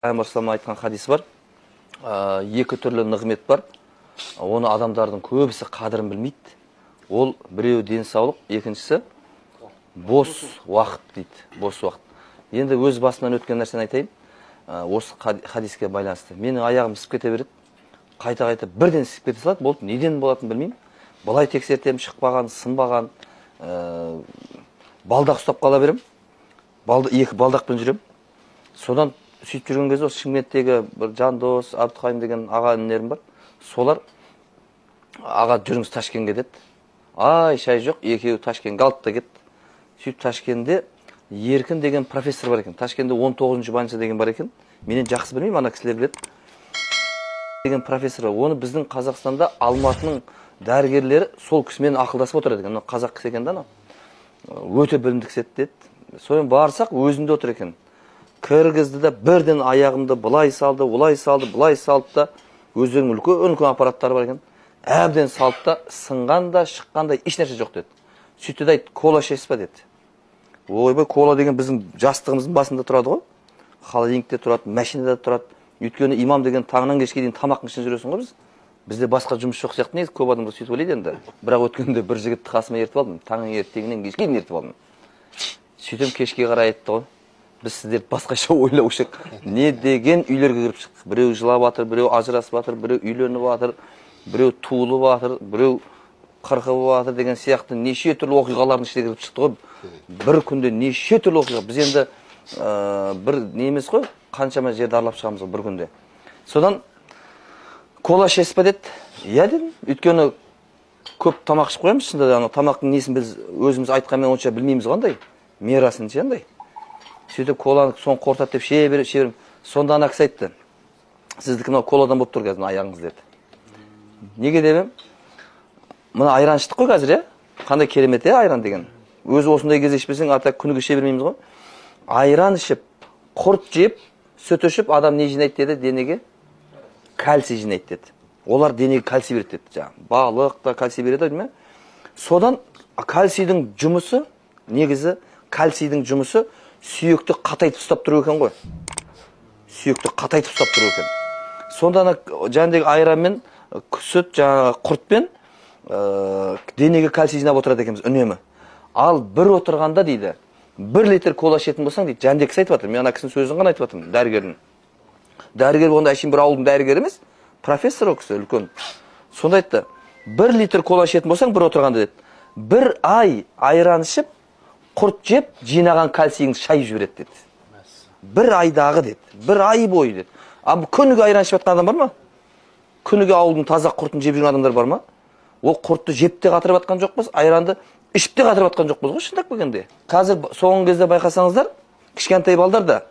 Пайғамбар айтқан хадис бар. Екі түрлі нығмет бар. Оны адамдардың көбісі қадірін білмейді. Ол біреу денсаулық, екіншісі бос уақыт дейді. Бос уақыт. Енді өз басынан өткен нәрсені айтайын. Осы хадиске байланысты. Менің аяғым ісіп кете береді. Қайта-қайта бірден ісіп кете салады. Болды, неден болатынын білмеймін. Былай тексертем, шықпаған, сынбаған, балдақ ұстап қала берем. Екі балдақпен жүрем. Содан сөйтіп жүрген кезде осы Шымкенттегі бір Жандос, Абдықайым деген аға інілерім бар. Солар аға жүріңіз Ташкентке деді. Ай, шай жоқ, екеуі Ташкентке алып та кетті. Сөйтіп Ташкентте Еркін деген профессор бар екен. Ташкентте 19-ші больница деген бар екен. Менен жақсы білмеймін, ана кісілер біледі. Деген профессор бар. Оны біздің Қазақстанда Алматының дәрігерлері сол кісімен ақылдасып отырады екен. Қазақ кісі екен да, өте білімді кісі деді. Содан барсақ өзінде отыр екен. Кіргізді да бірден аяғымды былай салды, былай салды, былай салды да, өздерінің үлкен аппараттары бар екен. Әбден салды да, сынғанда, шыққанда еш нәрсе жоқ деді. Сөйтті де айтты, кола ішесіз ба деді. Ойбай, кола деген біздің жастығымыздың басында тұрады ғой. Холодильникте тұрады, машинада тұрады. Өйткені имам деген таңнан кешке дейін тамақтың ішінде жүресің ғой біз. Бізде басқа жұмыс жоқ сияқты негізі, көп адамдар сөйтіп ойлайды енді. Бірақ өткенде бір жігітті қасыма ертіп алдым. Таңның ертеңінен кешке дейін ертіп алдым. Сөйтем кешке қарай айтты ғой. Біз сіздерді басқаша ойлау шық. Не деген үйлерге кіріп шықтық. Біреу жылап жатыр, біреу ажырасып жатыр, біреу үйленіп жатыр, біреу туылып жатыр, біреу қырқылып жатыр деген сияқты неше түрлі оқиғалардың ішіне кіріп шықты ғой. Бір күнде неше түрлі оқиға. Біз енді бір не емес қой, қаншама жерді аралап шығамыз ғой бір күнде. Содан кола ішесіз ба деді. Иә дедім. Өйткені көп тамақ ішіп қоямыз, шынында да тамақтың несін біз өзіміз айтқанмен онша білмейміз қандай. Мерасын андай. Сөйтіп коланы соң қортат деп ше берем. Сонда ана кісі айтты. Сіздікі мынау коладан болып тұр қазір аяғыңыз деді. Неге демем? Мына айран іштік қой қазір, қандай керемет айран деген. Өзі осындай кезде ішпесең, ата күніге іше бермейміз ғой. Айран ішіп, құрт жеп, сүт ішіп, адам не жинайды деді денеге? Кальций жинайды деді. Олар денеге кальций береді деді. Балық та кальций береді ме? Содан кальцийдің жұмысы, негізі кальцийдің жұмысы сүйекті қатайтып ұстап тұру екен ғой. Сүйекті қатайтып ұстап тұру екен. Сонда жаңағыдегі айранмен, сүт, жаңағы құртпен денеге кальций жинап отырады екенбіз үнемі. Ал бір отырғанда дейді, 1 литр кола ішетін болсаң дейді, жаңағыдегі кісі айтып жатыр. Мен ана кісінің сөзін ғана айтып жатырмын, дәрігердің. Дәрігер болғанда әшейін бір ауылдың дәрігері емес, профессор ол кісі үлкен. Сонда айтты, 1 литр кола ішетін болсаң бір отырғанда деді, 1 ай айран ішіп, құрт жеп, жинаған кальцийіңді шайып жібереді деді. 1 айдағы деді, 1 ай бойы деді. Ал күніге айран ішіп жатқан адам бар ма? Күніге ауылдың таза құртын жеп жүрген адамдар бар ма? Ол құртты жеп те қатырып жатқан жоқпыз, айранды ішіп те қатырып жатқан жоқпыз ғой, шындап келгенде. Қазір соңғы кезде байқасаңыздар, кішкентай балдар да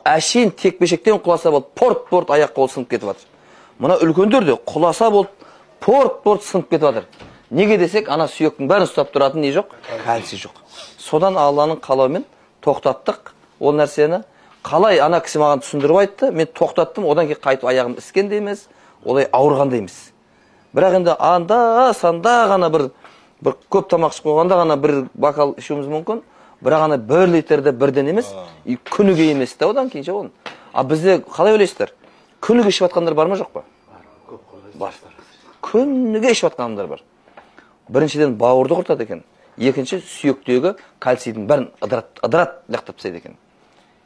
әшейін тек-бешектен құласа болды, порт-порт аяқ қол сынып кетіп жатыр. Мына үлкендер де құласа болды, порт-порт сынып кетіп жатыр. Неге десек, ана сүйектің бәрін ұстап тұратын не жоқ? Кальций жоқ. Содан Алланың қалауымен тоқтаттық ол нәрсені. Қалай ана кісі маған түсіндіріп айтты, мен тоқтаттым, одан кейін қайтып аяғым іскенде емес, олай ауырғанда емес. Бірақ енді анда-санда ғана бір көп тамақ ішіп қойғанда ғана бір бокал ішуіміз мүмкін. Бірақ ана 1 литрді бірден емес, күніге емес та, одан кейін оны. А бізде қалай ойлайсыздар? Күніге ішіп жатқандар бар ма жоқ па? Бар. Күніге ішіп жатқандар бар. Біріншіден бауырды құртады екен. Екінші сүйектегі кальцийдің бәрін ыдырат лақтап тастайды екен.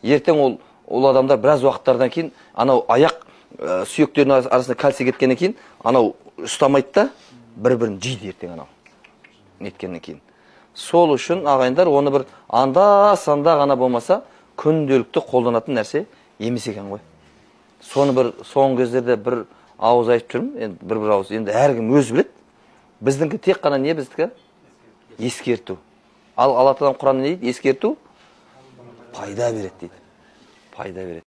Ертең ол адамдар біраз уақыттардан кейін анау аяқ сүйектерінің арасында кальций кеткеннен кейін анау ұстамайды да бір-бірін жейді ертең анау. Неткеннен кейін. Сол үшін ағайындар оны бір анда-санда ғана болмаса күнделікті қолданатын нәрсе емес екен ғой. Соны бір соңғы кездерде бір ауыз айтып жүрмін, енді бір ауыз. Енді әркім өзі біледі. Біздіңкі тек қана не біздікі? Ескерту. Ал Алла Тағала Құранында не дейді? Ескерту пайда береді дейді. Пайда береді.